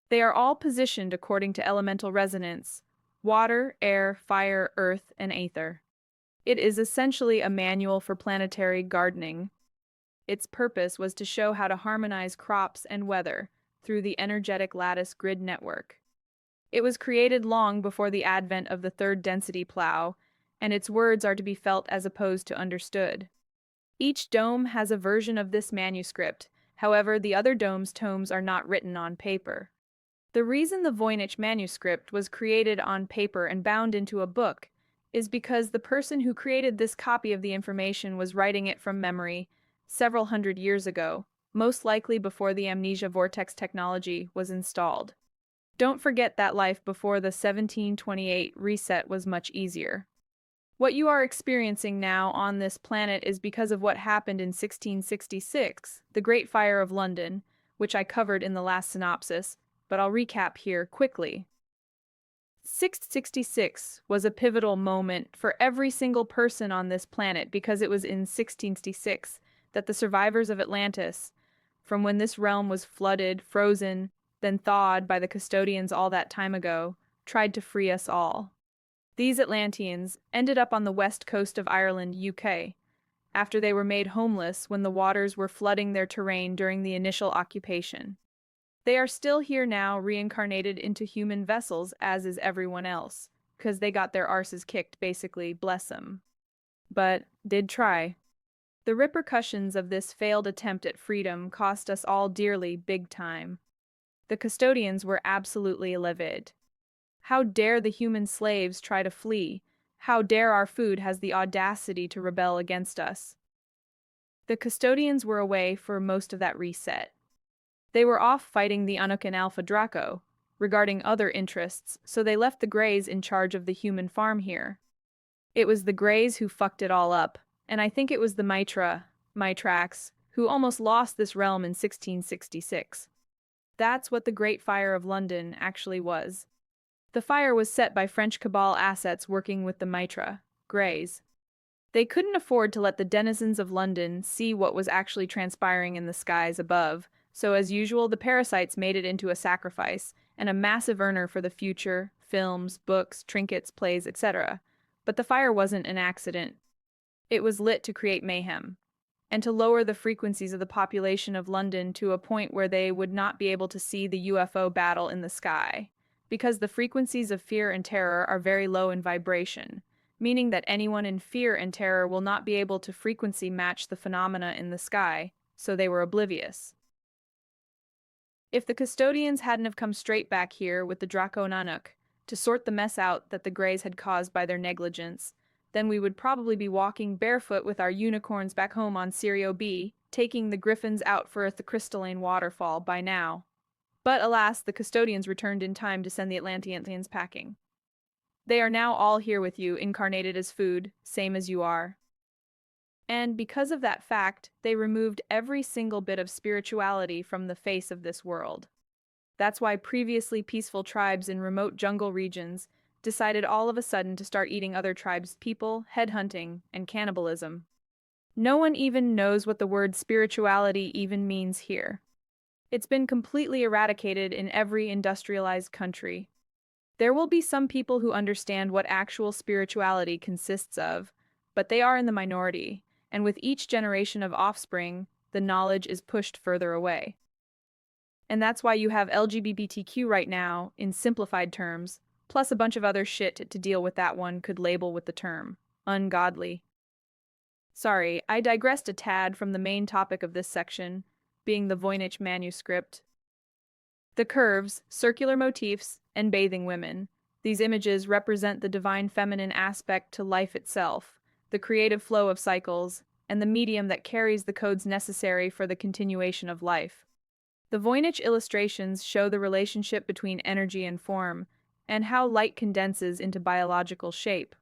They are all positioned according to elemental resonance: water, air, fire, earth, and aether. It is essentially a manual for planetary gardening. Its purpose was to show how to harmonize crops and weather through the energetic lattice grid network. It was created long before the advent of the third density plow, and its words are to be felt as opposed to understood. Each dome has a version of this manuscript, however, the other dome's tomes are not written on paper. The reason the Voynich manuscript was created on paper and bound into a book is because the person who created this copy of the information was writing it from memory several hundred years ago, most likely before the amnesia vortex technology was installed. Don't forget that life before the 1728 reset was much easier. What you are experiencing now on this planet is because of what happened in 1666, the Great Fire of London, which I covered in the last synopsis, but I'll recap here quickly. 666 was a pivotal moment for every single person on this planet because it was in 1666 that the survivors of Atlantis, from when this realm was flooded, frozen, then thawed by the custodians all that time ago, tried to free us all. These Atlanteans ended up on the west coast of Ireland, UK, after they were made homeless when the waters were flooding their terrain during the initial occupation. They are still here now, reincarnated into human vessels, as is everyone else, 'cause they got their arses kicked, basically, bless 'em. But did try. The repercussions of this failed attempt at freedom cost us all dearly, big time. The custodians were absolutely livid. How dare the human slaves try to flee? How dare our food has the audacity to rebel against us? The custodians were away for most of that reset. They were off fighting the Anukin Alpha Draco, regarding other interests, so they left the Greys in charge of the human farm here. It was the Greys who fucked it all up, and I think it was the Mitrax, who almost lost this realm in 1666. That's what the Great Fire of London actually was. The fire was set by French cabal assets working with the Mitra, Greys. They couldn't afford to let the denizens of London see what was actually transpiring in the skies above, so as usual the parasites made it into a sacrifice, and a massive earner for the future, films, books, trinkets, plays, etc. But the fire wasn't an accident. It was lit to create mayhem, and to lower the frequencies of the population of London to a point where they would not be able to see the UFO battle in the sky, because the frequencies of fear and terror are very low in vibration, meaning that anyone in fear and terror will not be able to frequency match the phenomena in the sky, so they were oblivious. If the custodians hadn't have come straight back here with the Draco Nanook to sort the mess out that the Greys had caused by their negligence, then we would probably be walking barefoot with our unicorns back home on Sirio B, taking the griffins out for the crystalline waterfall by now. But alas, the custodians returned in time to send the Atlanteans packing. They are now all here with you, incarnated as food, same as you are. And because of that fact, they removed every single bit of spirituality from the face of this world. That's why previously peaceful tribes in remote jungle regions decided all of a sudden to start eating other tribes' people, headhunting, and cannibalism. No one even knows what the word spirituality even means here. It's been completely eradicated in every industrialized country. There will be some people who understand what actual spirituality consists of, but they are in the minority, and with each generation of offspring, the knowledge is pushed further away. And that's why you have LGBTQ right now, in simplified terms, plus a bunch of other shit to deal with that one could label with the term ungodly. Sorry, I digressed a tad from the main topic of this section, being the Voynich manuscript. The curves, circular motifs, and bathing women. These images represent the divine feminine aspect to life itself, the creative flow of cycles, and the medium that carries the codes necessary for the continuation of life. The Voynich illustrations show the relationship between energy and form, and how light condenses into biological shape.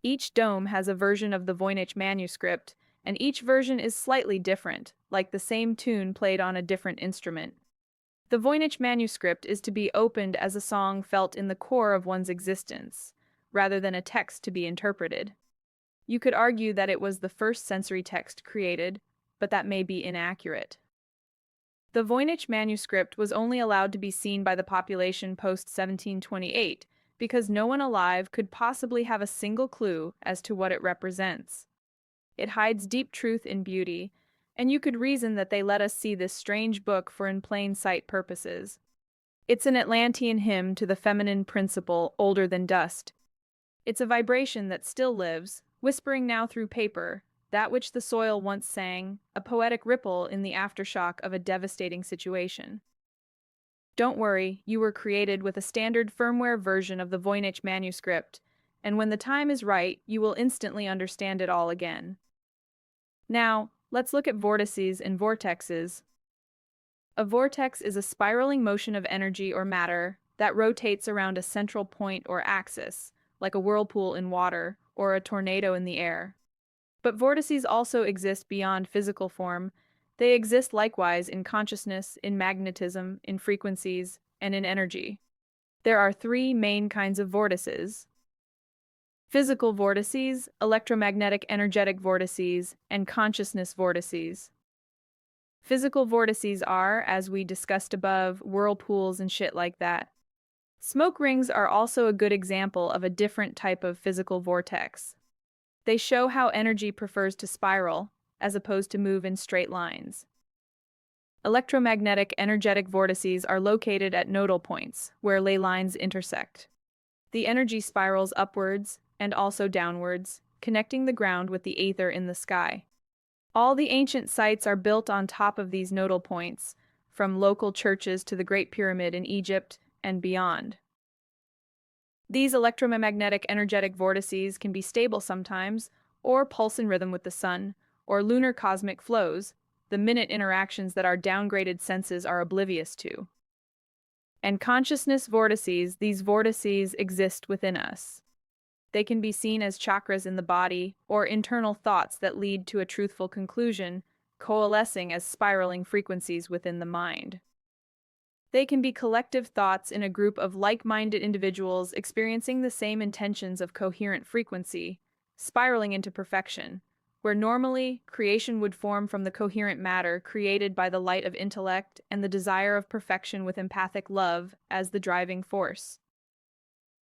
Each dome has a version of the Voynich manuscript, and each version is slightly different, like the same tune played on a different instrument. The Voynich manuscript is to be opened as a song felt in the core of one's existence, rather than a text to be interpreted. You could argue that it was the first sensory text created, but that may be inaccurate. The Voynich manuscript was only allowed to be seen by the population post-1728 because no one alive could possibly have a single clue as to what it represents. It hides deep truth in beauty, and you could reason that they let us see this strange book for in plain sight purposes. It's an Atlantean hymn to the feminine principle older than dust. It's a vibration that still lives, whispering now through paper, that which the soil once sang, a poetic ripple in the aftershock of a devastating situation. Don't worry, you were created with a standard firmware version of the Voynich manuscript, and when the time is right, you will instantly understand it all again. Now, let's look at vortices and vortexes. A vortex is a spiraling motion of energy or matter that rotates around a central point or axis, like a whirlpool in water or a tornado in the air. But vortices also exist beyond physical form. They exist likewise in consciousness, in magnetism, in frequencies, and in energy. There are three main kinds of vortices: physical vortices, electromagnetic energetic vortices, and consciousness vortices. Physical vortices are, as we discussed above, whirlpools and shit like that. Smoke rings are also a good example of a different type of physical vortex. They show how energy prefers to spiral, as opposed to move in straight lines. Electromagnetic energetic vortices are located at nodal points, where ley lines intersect. The energy spirals upwards, and also downwards, connecting the ground with the aether in the sky. All the ancient sites are built on top of these nodal points, from local churches to the Great Pyramid in Egypt and beyond. These electromagnetic energetic vortices can be stable sometimes, or pulse in rhythm with the sun, or lunar cosmic flows, the minute interactions that our downgraded senses are oblivious to. And consciousness vortices, these vortices exist within us. They can be seen as chakras in the body, or internal thoughts that lead to a truthful conclusion, coalescing as spiraling frequencies within the mind. They can be collective thoughts in a group of like-minded individuals experiencing the same intentions of coherent frequency, spiraling into perfection, where normally creation would form from the coherent matter created by the light of intellect and the desire of perfection with empathic love as the driving force.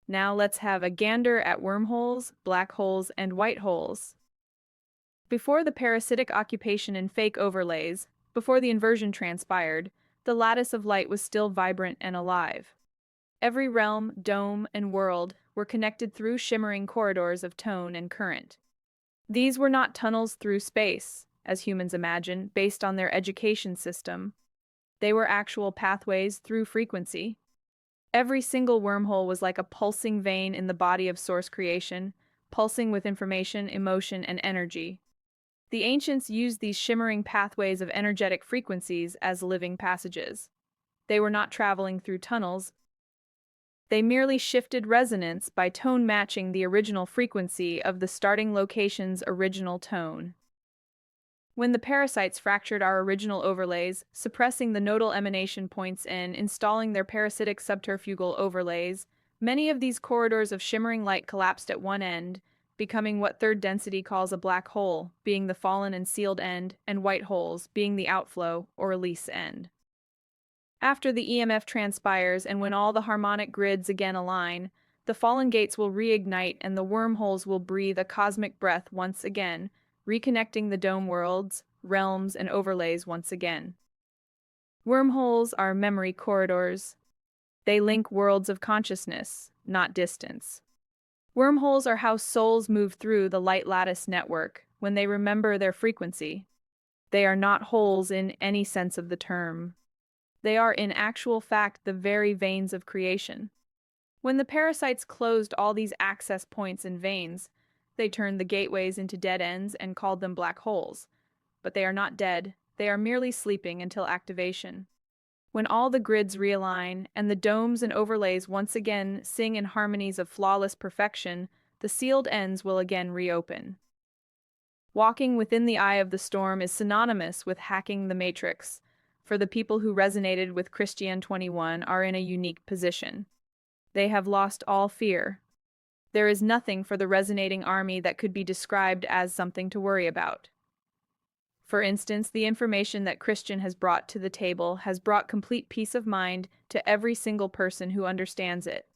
Now let's have a gander at wormholes, black holes, and white holes. Before the parasitic occupation and fake overlays, before the inversion transpired, the lattice of light was still vibrant and alive. Every realm, dome, and world were connected through shimmering corridors of tone and current. These were not tunnels through space, as humans imagine, based on their education system. They were actual pathways through frequency. Every single wormhole was like a pulsing vein in the body of source creation, pulsing with information, emotion, and energy. The ancients used these shimmering pathways of energetic frequencies as living passages. They were not traveling through tunnels. They merely shifted resonance by tone matching the original frequency of the starting location's original tone. When the parasites fractured our original overlays, suppressing the nodal emanation points and installing their parasitic subterfugal overlays, many of these corridors of shimmering light collapsed at one end, becoming what third density calls a black hole, being the fallen and sealed end, and white holes, being the outflow or release end. After the EMF transpires and when all the harmonic grids again align, the fallen gates will reignite and the wormholes will breathe a cosmic breath once again, reconnecting the dome worlds, realms, and overlays once again. Wormholes are memory corridors. They link worlds of consciousness, not distance. Wormholes are how souls move through the light lattice network when they remember their frequency. They are not holes in any sense of the term. They are in actual fact the very veins of creation. When the parasites closed all these access points and veins, they turned the gateways into dead ends and called them black holes. But they are not dead, they are merely sleeping until activation. When all the grids realign and the domes and overlays once again sing in harmonies of flawless perfection, the sealed ends will again reopen. Walking within the eye of the storm is synonymous with hacking the matrix. For the people who resonated with Christian 21 are in a unique position. They have lost all fear. There is nothing for the resonating army that could be described as something to worry about. For instance, the information that Christian has brought to the table has brought complete peace of mind to every single person who understands it.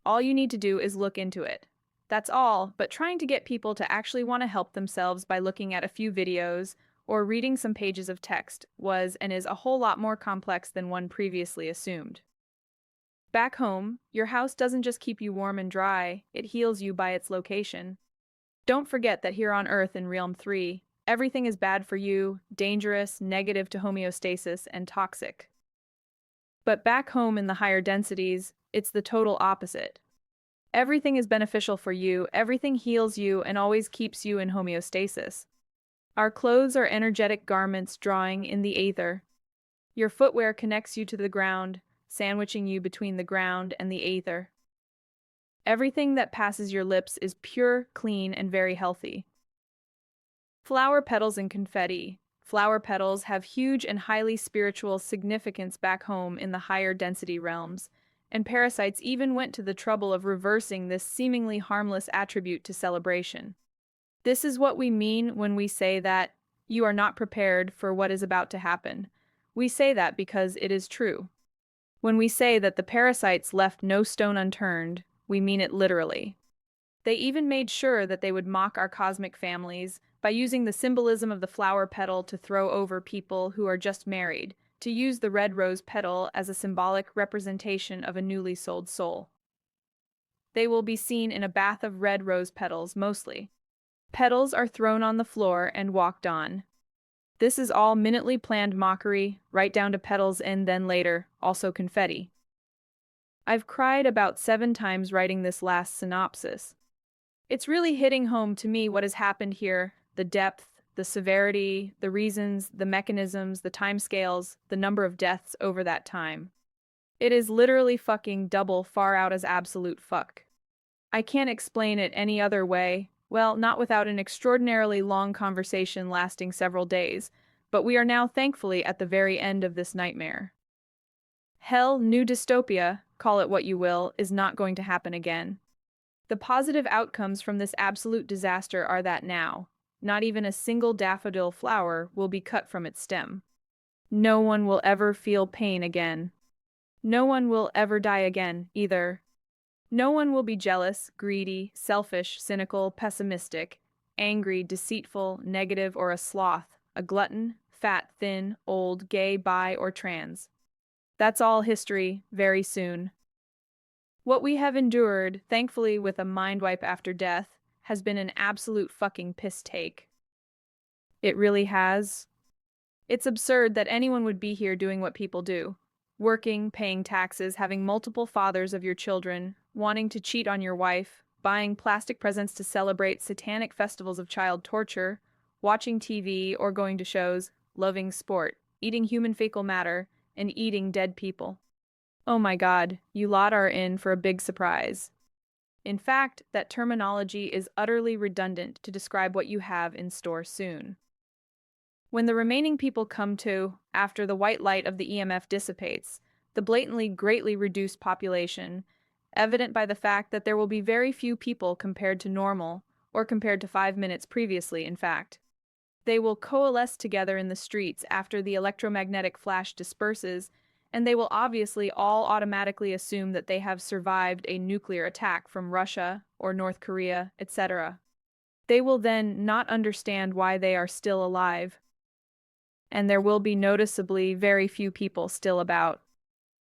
All you need to do is look into it. That's all, but trying to get people to actually want to help themselves by looking at a few videos or reading some pages of text was and is a whole lot more complex than one previously assumed. Back home, your house doesn't just keep you warm and dry, it heals you by its location. Don't forget that here on Earth in Realm 3, everything is bad for you, dangerous, negative to homeostasis, and toxic. But back home in the higher densities, it's the total opposite. Everything is beneficial for you, everything heals you, and always keeps you in homeostasis. Our clothes are energetic garments drawing in the aether. Your footwear connects you to the ground, sandwiching you between the ground and the aether. Everything that passes your lips is pure, clean, and very healthy. Flower petals and confetti. Flower petals have huge and highly spiritual significance back home in the higher density realms, and parasites even went to the trouble of reversing this seemingly harmless attribute to celebration. This is what we mean when we say that you are not prepared for what is about to happen. We say that because it is true. When we say that the parasites left no stone unturned, we mean it literally. They even made sure that they would mock our cosmic families by using the symbolism of the flower petal to throw over people who are just married, to use the red rose petal as a symbolic representation of a newly sold soul. They will be seen in a bath of red rose petals mostly. Petals are thrown on the floor and walked on. This is all minutely planned mockery, right down to petals and then later, also confetti. I've cried about 7 times writing this last synopsis. It's really hitting home to me what has happened here, the depth, the severity, the reasons, the mechanisms, the timescales, the number of deaths over that time. It is literally fucking double far out as absolute fuck. I can't explain it any other way, well, not without an extraordinarily long conversation lasting several days, but we are now thankfully at the very end of this nightmare. Hell, new dystopia, call it what you will, is not going to happen again. The positive outcomes from this absolute disaster are that now, not even a single daffodil flower will be cut from its stem. No one will ever feel pain again. No one will ever die again, either. No one will be jealous, greedy, selfish, cynical, pessimistic, angry, deceitful, negative, or a sloth, a glutton, fat, thin, old, gay, bi, or trans. That's all history, very soon. What we have endured, thankfully with a mind wipe after death, has been an absolute fucking piss take. It really has. It's absurd that anyone would be here doing what people do. Working, paying taxes, having multiple fathers of your children, wanting to cheat on your wife, buying plastic presents to celebrate satanic festivals of child torture, watching TV or going to shows, loving sport, eating human fecal matter, and eating dead people. Oh my god, you lot are in for a big surprise. In fact, that terminology is utterly redundant to describe what you have in store soon. When the remaining people come to, after the white light of the EMF dissipates, the blatantly greatly reduced population, evident by the fact that there will be very few people compared to normal, or compared to 5 minutes previously, in fact. They will coalesce together in the streets after the electromagnetic flash disperses, and they will obviously all automatically assume that they have survived a nuclear attack from Russia or North Korea, etc. They will then not understand why they are still alive, and there will be noticeably very few people still about.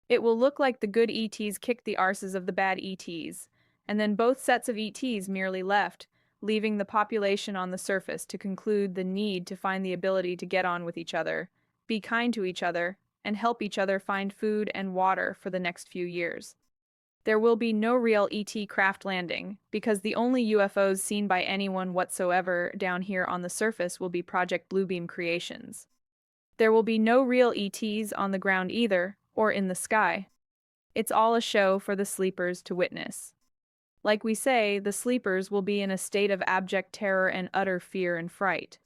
It will look like the good ETs kicked the arses of the bad ETs, and then both sets of ETs merely left, leaving the population on the surface to conclude the need to find the ability to get on with each other, be kind to each other, and help each other find food and water for the next few years. There will be no real ET craft landing, because the only UFOs seen by anyone whatsoever down here on the surface will be Project Bluebeam creations. There will be no real ETs on the ground either, or in the sky. It's all a show for the sleepers to witness. Like we say, the sleepers will be in a state of abject terror and utter fear and fright.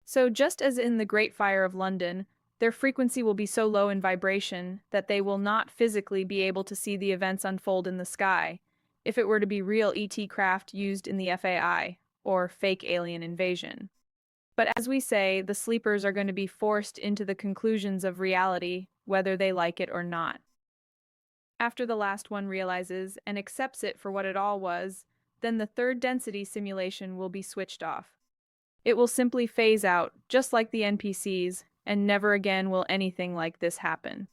So, just as in the Great Fire of London, their frequency will be so low in vibration that they will not physically be able to see the events unfold in the sky, if it were to be real ET craft used in the FAI, or fake alien invasion. But as we say, the sleepers are going to be forced into the conclusions of reality, whether they like it or not. After the last one realizes and accepts it for what it all was, then the third density simulation will be switched off. It will simply phase out, just like the NPCs, and never again will anything like this happen.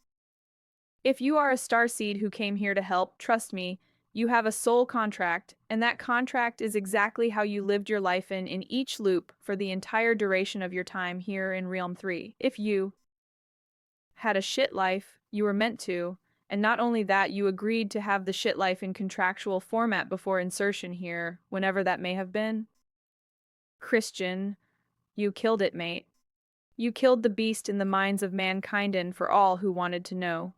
If you are a starseed who came here to help, trust me, you have a soul contract, and that contract is exactly how you lived your life in each loop for the entire duration of your time here in Realm 3. If you had a shit life, you were meant to, and not only that, you agreed to have the shit life in contractual format before insertion here, whenever that may have been. Christian, you killed it, mate. You killed the beast in the minds of mankind and for all who wanted to know.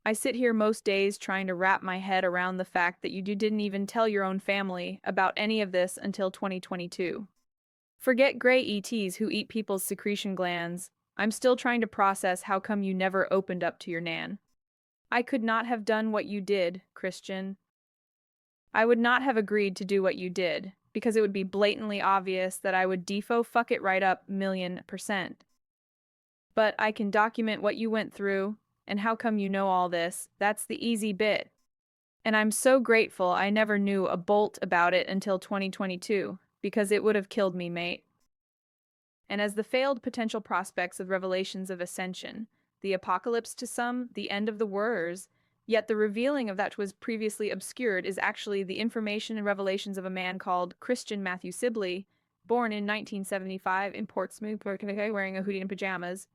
I sit here most days trying to wrap my head around the fact that you didn't even tell your own family about any of this until 2022. Forget gray ETs who eat people's secretion glands. I'm still trying to process how come you never opened up to your nan. I could not have done what you did, Christian. I would not have agreed to do what you did, because it would be blatantly obvious that I would defo fuck it right up 1,000,000%. But I can document what you went through, and how come you know all this. That's the easy bit. And I'm so grateful I never knew a bolt about it until 2022, because it would have killed me, mate. And as the failed potential prospects of revelations of ascension, the apocalypse to some, the end of the words, yet the revealing of that was previously obscured is actually the information and revelations of a man called Christian Matthew Sibley, born in 1975 in Portsmouth, wearing a hoodie and pajamas.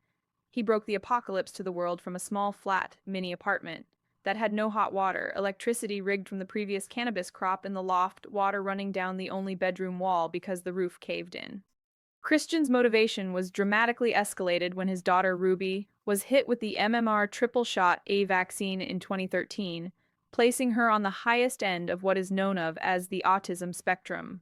He broke the apocalypse to the world from a small, flat, mini apartment that had no hot water, electricity rigged from the previous cannabis crop in the loft, water running down the only bedroom wall because the roof caved in. Christian's motivation was dramatically escalated when his daughter Ruby was hit with the MMR triple shot A vaccine in 2013, placing her on the highest end of what is known of as the autism spectrum.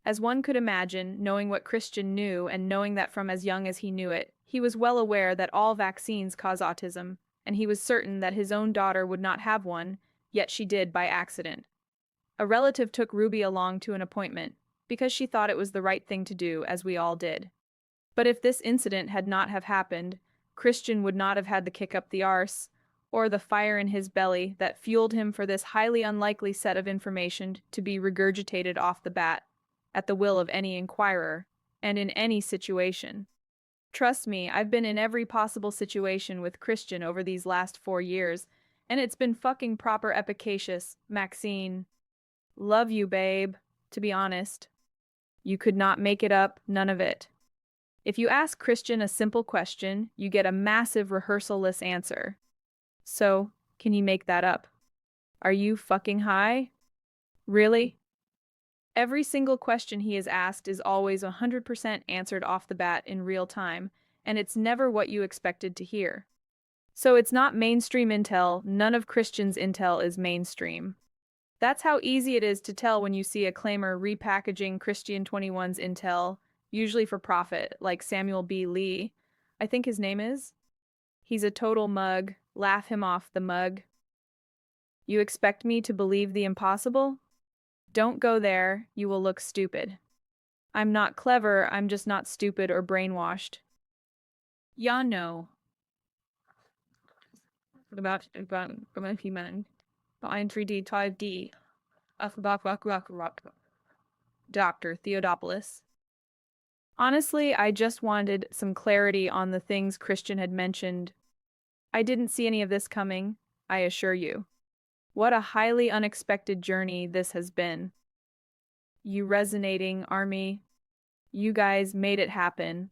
As one could imagine, knowing what Christian knew and knowing that from as young as he knew it, he was well aware that all vaccines cause autism, and he was certain that his own daughter would not have one, yet she did by accident. A relative took Ruby along to an appointment, because she thought it was the right thing to do, as we all did. But if this incident had not have happened, Christian would not have had the kick up the arse, or the fire in his belly that fueled him for this highly unlikely set of information to be regurgitated off the bat, at the will of any inquirer, and in any situation. Trust me, I've been in every possible situation with Christian over these last 4 years, and it's been fucking proper efficacious, Maxine. Love you, babe. To be honest, you could not make it up, none of it. If you ask Christian a simple question, you get a massive rehearsal-less answer. So, can you make that up? Are you fucking high? Really? Every single question he is asked is always 100% answered off the bat in real time, and it's never what you expected to hear. So it's not mainstream intel, none of Christian's intel is mainstream. That's how easy it is to tell when you see a claimer repackaging Christian 21's intel, usually for profit, like Samuel B. Lee. I think his name is? He's a total mug, laugh him off the mug. You expect me to believe the impossible? Don't go there, you will look stupid. I'm not clever, I'm just not stupid or brainwashed. Ya know. About human. Behind 3D, 5D. Dr. Theodopoulos. Honestly, I just wanted some clarity on the things Christian had mentioned. I didn't see any of this coming, I assure you. What a highly unexpected journey this has been. You resonating, Army. You guys made it happen.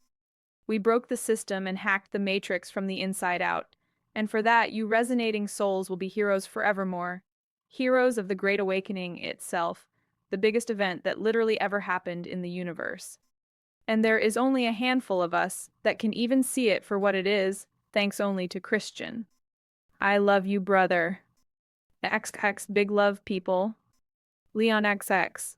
We broke the system and hacked the Matrix from the inside out, and for that you resonating souls will be heroes forevermore. Heroes of the Great Awakening itself, the biggest event that literally ever happened in the universe. And there is only a handful of us that can even see it for what it is, thanks only to Christian. I love you, brother. The XX Big Love people. Leon XX.